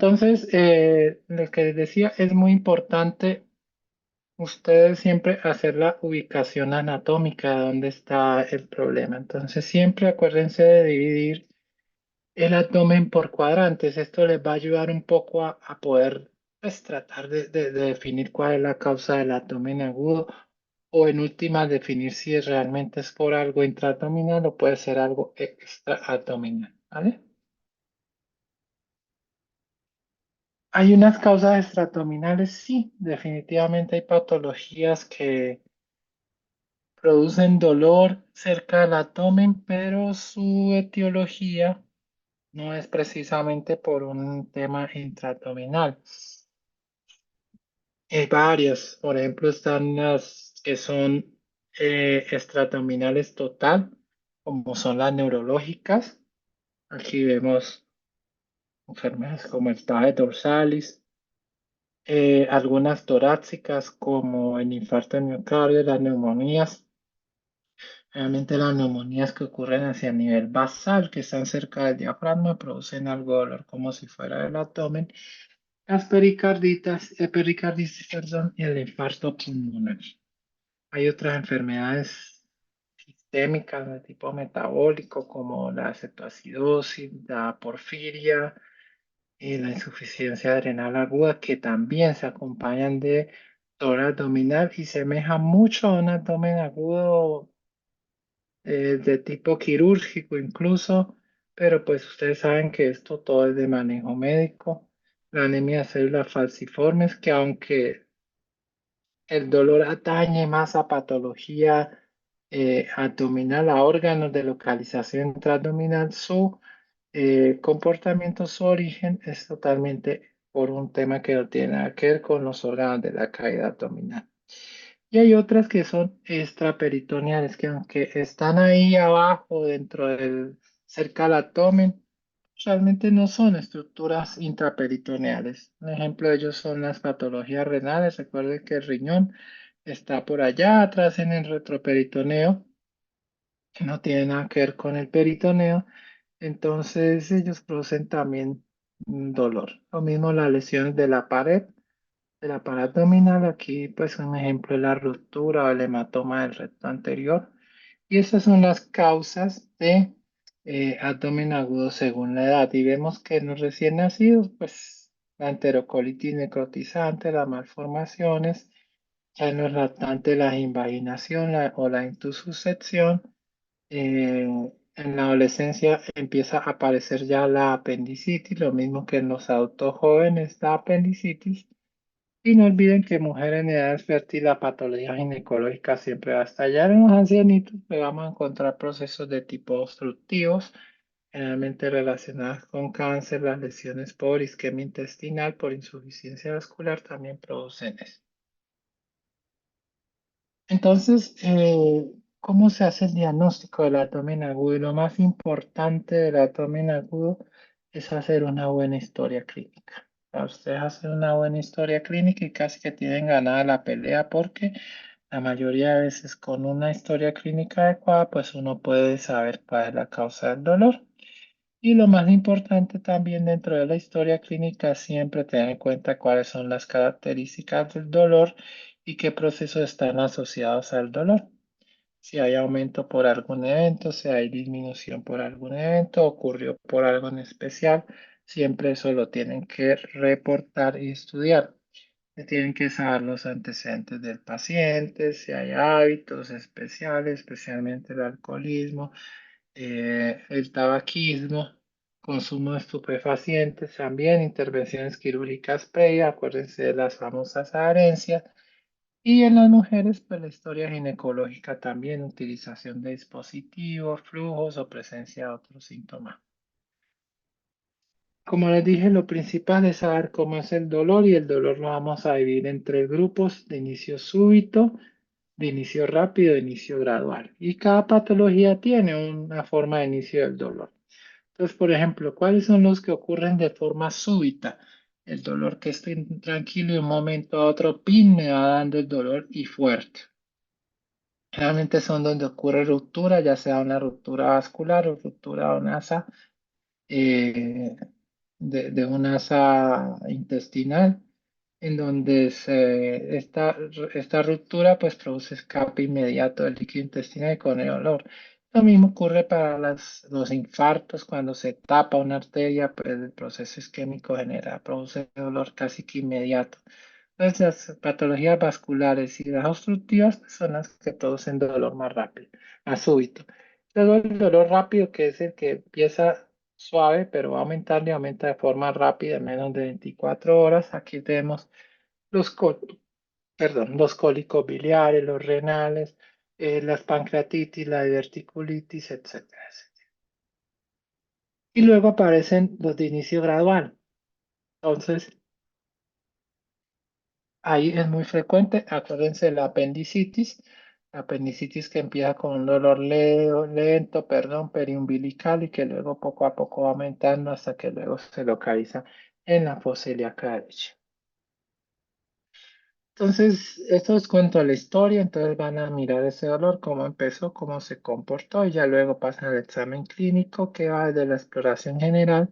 entonces, lo que decía, es muy importante ustedes siempre hacer la ubicación anatómica de dónde está el problema. Entonces, siempre acuérdense de dividir el abdomen por cuadrantes. Esto les va a ayudar un poco a poder pues, tratar de definir cuál es la causa del abdomen agudo o en última definir si realmente es por algo intraabdominal o puede ser algo extraabdominal, ¿vale? Hay unas causas extraabdominales, sí, definitivamente hay patologías que producen dolor cerca del abdomen, pero su etiología no es precisamente por un tema intraabdominal. Hay varias, por ejemplo, están las que son extraabdominales total, como son las neurológicas. Aquí vemos enfermedades como el TAE dorsalis, algunas torácicas como el infarto de miocardio, las neumonías. Realmente las neumonías que ocurren hacia nivel basal, que están cerca del diafragma, producen algo de dolor como si fuera el abdomen. Las pericarditis, perdón, y el infarto pulmonar. Hay otras enfermedades sistémicas de tipo metabólico como la cetoacidosis, la porfiria y la insuficiencia adrenal aguda que también se acompañan de dolor abdominal y semejan mucho a un abdomen agudo de tipo quirúrgico incluso, pero pues ustedes saben que esto todo es de manejo médico. La anemia de células falciformes, que aunque el dolor atañe más a patología abdominal, a órganos de localización intraabdominal, su comportamiento, su origen es totalmente por un tema que no tiene nada que ver con los órganos de la cavidad abdominal. Y hay otras que son extraperitoneales, que aunque están ahí abajo, dentro del, cerca del abdomen, realmente no son estructuras intraperitoneales. Un ejemplo de ellos son las patologías renales. Recuerden que el riñón está por allá atrás en el retroperitoneo, que no tiene nada que ver con el peritoneo. Entonces ellos producen también dolor. Lo mismo las lesiones de la pared abdominal. Aquí, pues, un ejemplo es la ruptura o el hematoma del recto anterior. Y esas son las causas de abdomen agudo según la edad. Y vemos que en los recién nacidos, pues, la enterocolitis necrotizante, las malformaciones, ya en los lactantes, la invaginación o la intussuscepción. Eh, en la adolescencia empieza a aparecer ya la apendicitis, lo mismo que en los adultos jóvenes, la apendicitis. Y no olviden que mujer en edad fértil, la patología ginecológica siempre va a estallar en los ancianitos, pero vamos a encontrar procesos de tipo obstructivos, generalmente relacionados con cáncer, las lesiones por isquemia intestinal, por insuficiencia vascular, también producen eso. Entonces, ¿cómo se hace el diagnóstico del abdomen agudo? Y lo más importante del abdomen agudo es hacer una buena historia clínica. Para ustedes hacer una buena historia clínica y casi que tienen ganada la pelea porque la mayoría de veces con una historia clínica adecuada, pues uno puede saber cuál es la causa del dolor. Y lo más importante también dentro de la historia clínica es siempre tener en cuenta cuáles son las características del dolor y qué procesos están asociados al dolor. Si hay aumento por algún evento, si hay disminución por algún evento, ocurrió por algo en especial, siempre eso lo tienen que reportar y estudiar. Se tienen que saber los antecedentes del paciente, si hay hábitos especiales, especialmente el alcoholismo, el tabaquismo, consumo de estupefacientes, también intervenciones quirúrgicas previas, acuérdense de las famosas adherencias, y en las mujeres, pues la historia ginecológica también, utilización de dispositivos, flujos o presencia de otros síntomas. Como les dije, lo principal es saber cómo es el dolor y el dolor lo vamos a dividir en tres grupos: de inicio súbito, de inicio rápido, de inicio gradual. Y cada patología tiene una forma de inicio del dolor. Entonces, por ejemplo, ¿cuáles son los que ocurren de forma súbita? El dolor que estoy tranquilo y de un momento a otro, pin, me va dando el dolor y fuerte. Generalmente son donde ocurre ruptura, ya sea una ruptura vascular o ruptura venasa, de una asa intestinal, en donde esta ruptura pues produce escape inmediato del líquido intestinal y con el olor. Lo mismo ocurre para los infartos, cuando se tapa una arteria, pues el proceso isquémico produce dolor casi que inmediato. Entonces, las patologías vasculares y las obstructivas pues, son las que producen dolor más rápido, más súbito. Luego el dolor rápido, que es el que empieza suave, pero va aumentando y aumenta de forma rápida en menos de 24 horas. Aquí tenemos los, los cólicos biliares, los renales, las pancreatitis, la diverticulitis, etcétera, etcétera. Y luego aparecen los de inicio gradual. Entonces, ahí es muy frecuente, acuérdense de la apendicitis que empieza con un dolor lento, perdón, periumbilical y que luego poco a poco va aumentando hasta que luego se localiza en la fosa ilíaca derecha. Entonces, esto es cuento de la historia, entonces van a mirar ese dolor, cómo empezó, cómo se comportó y ya luego pasan al examen clínico que va desde la exploración general,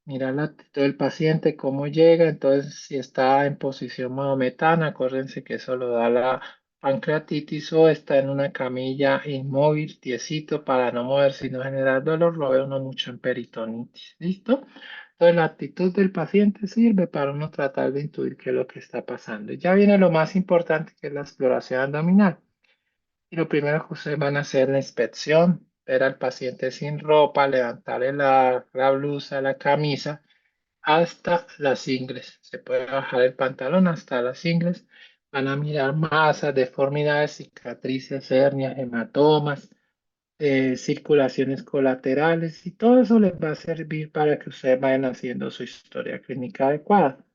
mirar la actitud del paciente, cómo llega, entonces si está en posición maometana, acuérdense que eso lo da la pancreatitis o está en una camilla inmóvil, tiesito para no moverse y no generar dolor, lo ve uno mucho en peritonitis. ¿Listo? Entonces la actitud del paciente sirve para uno tratar de intuir qué es lo que está pasando. Y ya viene lo más importante que es la exploración abdominal. Y lo primero que ustedes van a hacer es la inspección, ver al paciente sin ropa, levantarle la blusa, la camisa hasta las ingles. Se puede bajar el pantalón hasta las ingles. Van a mirar masas, deformidades, cicatrices, hernias, hematomas, circulaciones colaterales y todo eso les va a servir para que ustedes vayan haciendo su historia clínica adecuada.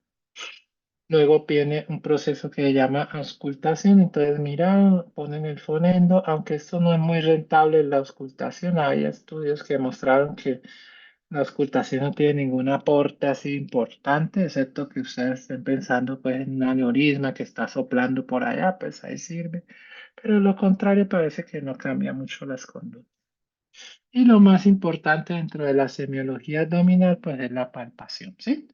Luego viene un proceso que se llama auscultación. Entonces, mira, ponen el fonendo, aunque esto no es muy rentable la auscultación. Hay estudios que mostraron que la auscultación no tiene ningún aporte así importante, excepto que ustedes estén pensando pues, en un aneurisma que está soplando por allá, pues ahí sirve. Pero lo contrario parece que no cambia mucho las conductas. Y lo más importante dentro de la semiología abdominal, pues es la palpación, ¿sí?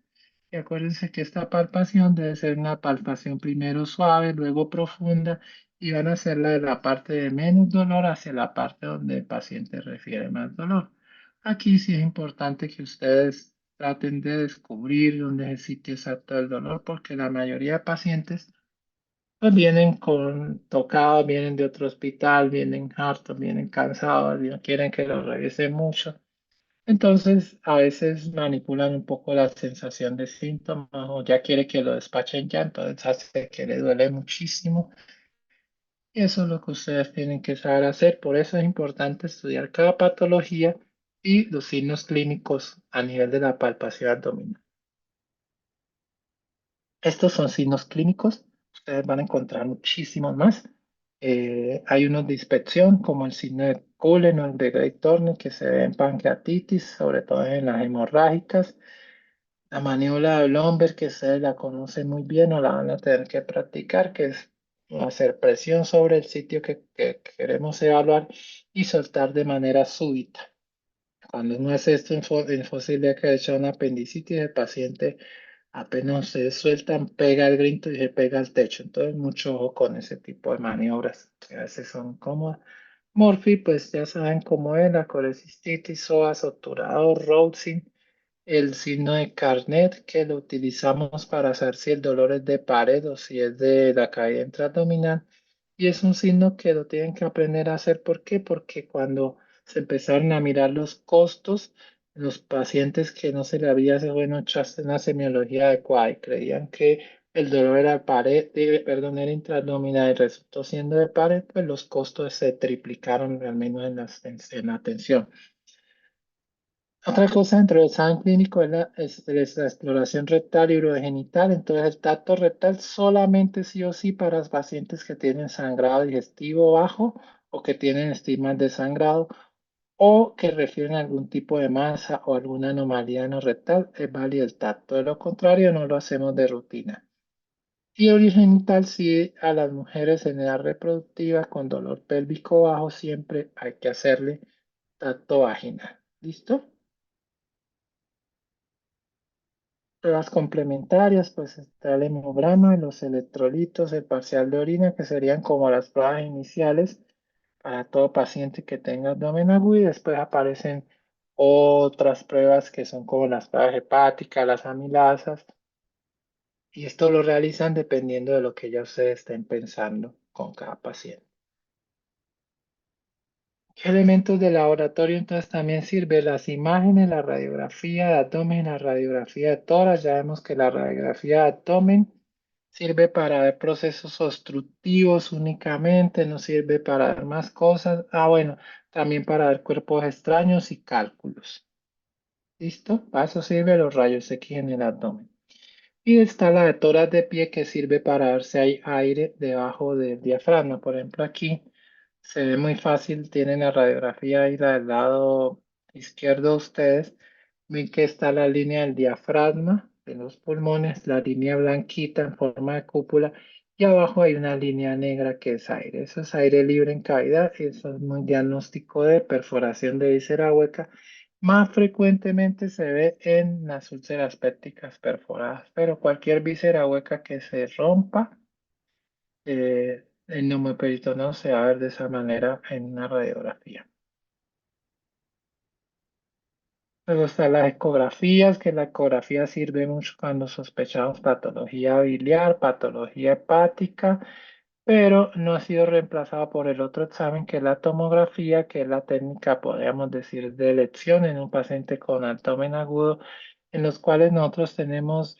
Y acuérdense que esta palpación debe ser una palpación primero suave, luego profunda, y van a hacerla de la parte de menos dolor hacia la parte donde el paciente refiere más dolor. Aquí sí es importante que ustedes traten de descubrir dónde es el sitio exacto del dolor, porque la mayoría de pacientes pues vienen con tocados, vienen de otro hospital, vienen hartos, vienen cansados, y no quieren que los revisen mucho. Entonces, a veces manipulan un poco la sensación de síntomas o ya quiere que lo despachen ya, entonces hace que le duele muchísimo. Y eso es lo que ustedes tienen que saber hacer. Por eso es importante estudiar cada patología y los signos clínicos a nivel de la palpación abdominal. Estos son signos clínicos. Ustedes van a encontrar muchísimos más. Hay unos de inspección, como el signo de Cullen o el de Grey Thorne, que se ve en pancreatitis, sobre todo en las hemorrágicas. La maniobra de Blomberg, que ustedes la conocen muy bien o la van a tener que practicar, que es hacer presión sobre el sitio que queremos evaluar y soltar de manera súbita. Cuando uno hace esto en fósil que ha hecho una apendicitis, el paciente apenas se sueltan, pega el grito y se pega al techo. Entonces, mucho ojo con ese tipo de maniobras, que a veces son cómodas. Morphy, pues ya saben cómo es, la colecistitis, psoas, obturador, Rousing, el signo de Carnet, que lo utilizamos para saber si el dolor es de pared o si es de la caída intraabdominal. Y es un signo que lo tienen que aprender a hacer. ¿Por qué? Porque cuando se empezaron a mirar los costos, los pacientes que no se le había bueno, hecho una semiología adecuada y creían que el dolor era pared, perdón, era intraabdominal y resultó siendo de pared, pues los costos se triplicaron al menos en la atención. Otra cosa dentro del examen clínico es la exploración rectal y urogenital. Entonces, el tacto rectal solamente sí o sí para los pacientes que tienen sangrado digestivo bajo o que tienen estigmas de sangrado o que refieren a algún tipo de masa o alguna anomalía no rectal. Es válido el tacto. De lo contrario, no lo hacemos de rutina. Y urogenital sí a las mujeres en edad reproductiva con dolor pélvico bajo siempre hay que hacerle tacto vaginal. ¿Listo? Pruebas complementarias, pues está el hemograma, los electrolitos, el parcial de orina, que serían como las pruebas iniciales para todo paciente que tenga abdomen agudo y después aparecen otras pruebas que son como las pruebas hepáticas, las amilasas, y esto lo realizan dependiendo de lo que ya ustedes estén pensando con cada paciente. ¿Qué elementos de laboratorio entonces también sirve? Las imágenes, la radiografía de abdomen, la radiografía de tórax. Ya vemos que la radiografía de abdomen sirve para ver procesos obstructivos únicamente, no sirve para ver más cosas. Ah, bueno, también para ver cuerpos extraños y cálculos. ¿Listo? Para eso sirven los rayos X en el abdomen. Y está la de tórax de pie que sirve para ver si hay aire debajo del diafragma. Por ejemplo, aquí se ve muy fácil, tienen la radiografía ahí la del lado izquierdo de ustedes. Ven que está la línea del diafragma de los pulmones, la línea blanquita en forma de cúpula y abajo hay una línea negra que es aire. Eso es aire libre en cavidad. Eso es un diagnóstico de perforación de víscera hueca. Más frecuentemente se ve en las úlceras pépticas perforadas, pero cualquier víscera hueca que se rompa, el neumoperitoneo se va a ver de esa manera en una radiografía. Luego están las ecografías, que la ecografía sirve mucho cuando sospechamos patología biliar, patología hepática, pero no ha sido reemplazado por el otro examen que es la tomografía, que es la técnica, podríamos decir, de elección en un paciente con abdomen agudo, en los cuales nosotros tenemos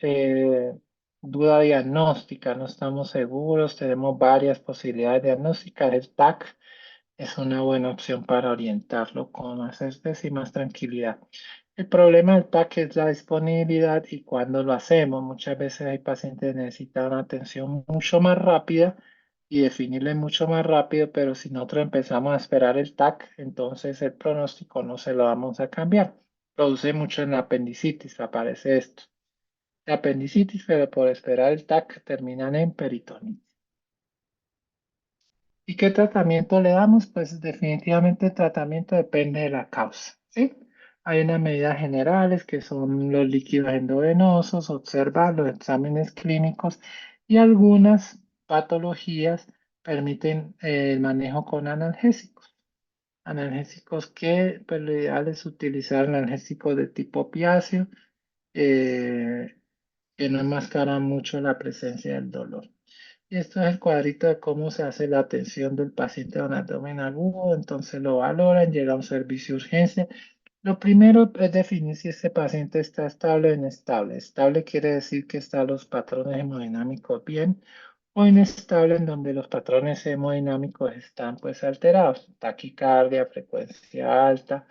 duda diagnóstica, no estamos seguros, tenemos varias posibilidades diagnósticas. El TAC es una buena opción para orientarlo con más certeza y más tranquilidad. El problema del TAC es la disponibilidad y cuando lo hacemos. Muchas veces hay pacientes que necesitan una atención mucho más rápida y definirle mucho más rápido, pero si nosotros empezamos a esperar el TAC, entonces el pronóstico no se lo vamos a cambiar. Produce mucho en la apendicitis, aparece esto. La apendicitis, pero por esperar el TAC terminan en peritonitis. ¿Y qué tratamiento le damos? Pues definitivamente el tratamiento depende de la causa, ¿sí? Hay unas medidas generales que son los líquidos endovenosos, observar los exámenes clínicos y algunas patologías permiten el manejo con analgésicos. Analgésicos que pues, lo ideal es utilizar analgésicos de tipo opiáceo eh, que no enmascaran mucho la presencia del dolor. Y esto es el cuadrito de cómo se hace la atención del paciente con abdomen agudo. Entonces lo valoran, llega a un servicio de urgencia. Lo primero es definir si este paciente está estable o inestable. Estable quiere decir que están los patrones hemodinámicos bien o inestable en donde los patrones hemodinámicos están pues alterados. Taquicardia, frecuencia alta.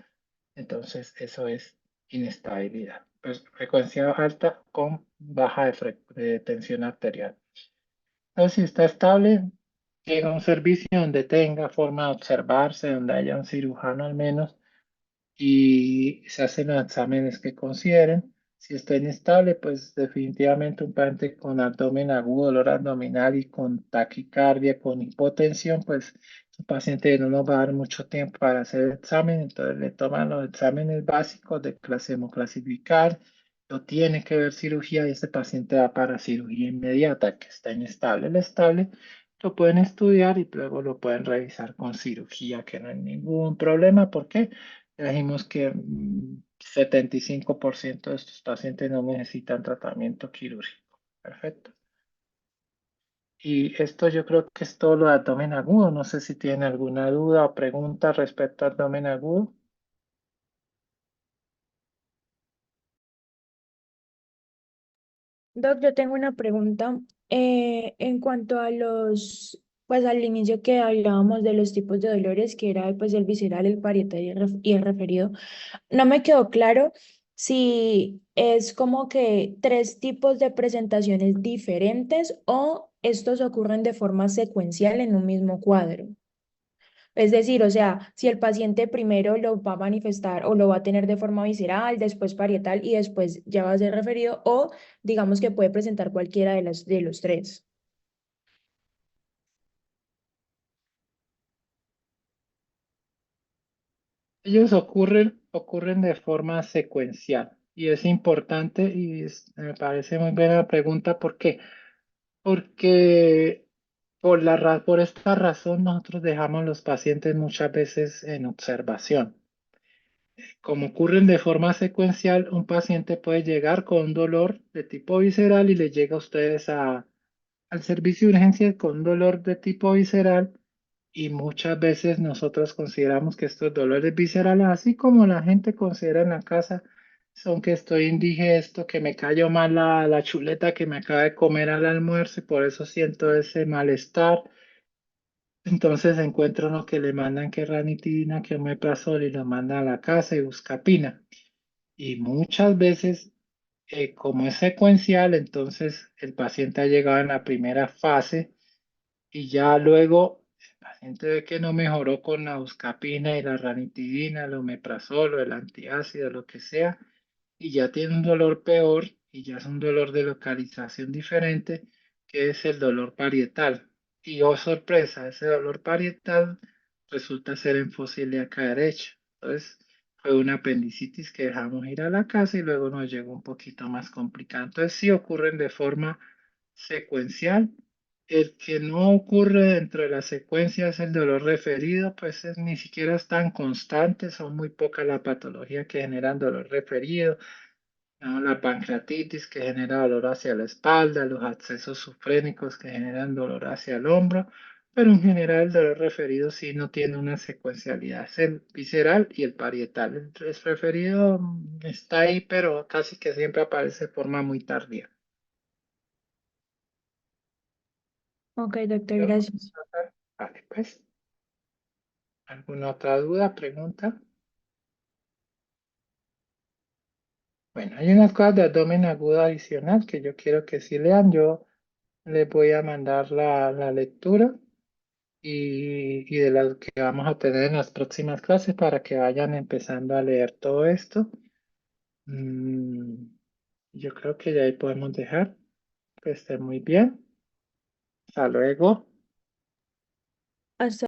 Entonces eso es inestabilidad. Pues frecuencia alta con baja de tensión arterial. Entonces, si está estable, llega a un servicio donde tenga forma de observarse, donde haya un cirujano al menos, y se hacen los exámenes que consideren. Si está inestable, pues definitivamente un paciente con abdomen agudo, dolor abdominal y con taquicardia, con hipotensión, pues es un paciente que no nos va a dar mucho tiempo para hacer el examen, entonces le toman los exámenes básicos de clase hemoclasificar, lo tiene que ver cirugía y este paciente va para cirugía inmediata, que está inestable. El estable lo pueden estudiar y luego lo pueden revisar con cirugía, que no hay ningún problema. ¿Por qué? Ya dijimos que 75% de estos pacientes no necesitan tratamiento quirúrgico. Perfecto. Y esto yo creo que es todo lo de abdomen agudo. No sé si tiene alguna duda o pregunta respecto a abdomen agudo. Doc, yo tengo una pregunta. En cuanto a pues al inicio que hablábamos de los tipos de dolores, que era pues el visceral, el parietal y el referido, no me quedó claro si es como que tres tipos de presentaciones diferentes o estos ocurren de forma secuencial en un mismo cuadro. Es decir, o sea, si el paciente primero lo va a manifestar o lo va a tener de forma visceral, después parietal y después ya va a ser referido, o digamos que puede presentar cualquiera de los tres. Ellos ocurren de forma secuencial Y es importante y me parece muy buena la pregunta. ¿Por qué? Porque por esta razón nosotros dejamos los pacientes muchas veces en observación. Como ocurren de forma secuencial, un paciente puede llegar con un dolor de tipo visceral y le llega a ustedes al servicio de urgencias con un dolor de tipo visceral y muchas veces nosotros consideramos que estos dolores viscerales, así como la gente considera en la casa, son que estoy indigesto, que me cayó mal la chuleta que me acaba de comer al almuerzo y por eso siento ese malestar. Entonces encuentro uno que le mandan que ranitidina, que omeprazol y lo mandan a la casa y busca pina. Y muchas veces, como es secuencial, entonces el paciente ha llegado en la primera fase y ya luego el paciente ve que no mejoró con la buscapina y la ranitidina, el omeprazol o el antiácido, lo que sea, y ya tiene un dolor peor y ya es un dolor de localización diferente, que es el dolor parietal. Y oh sorpresa, ese dolor parietal resulta ser enfosía ilíaca derecha. Entonces, fue una apendicitis que dejamos ir a la casa y luego nos llegó un poquito más complicado. Entonces, sí ocurren de forma secuencial. El que no ocurre dentro de la secuencia es el dolor referido, pues ni siquiera es tan constante, son muy pocas la patología que generan dolor referido, ¿no? La pancreatitis que genera dolor hacia la espalda, los accesos sufrénicos que generan dolor hacia el hombro, pero en general el dolor referido sí no tiene una secuencialidad, es el visceral y el parietal. El referido está ahí, pero casi que siempre aparece de forma muy tardía. Ok, doctor, ¿Yo? gracias. Vale, pues, ¿alguna otra duda, pregunta? Bueno, hay unas cosas de abdomen agudo adicional que yo quiero que sí lean. Yo les voy a mandar la lectura y de las que vamos a tener en las próximas clases para que vayan empezando a leer todo esto. Mm, yo creo que ya ahí podemos dejar. Que esté muy bien. Hasta luego. Hasta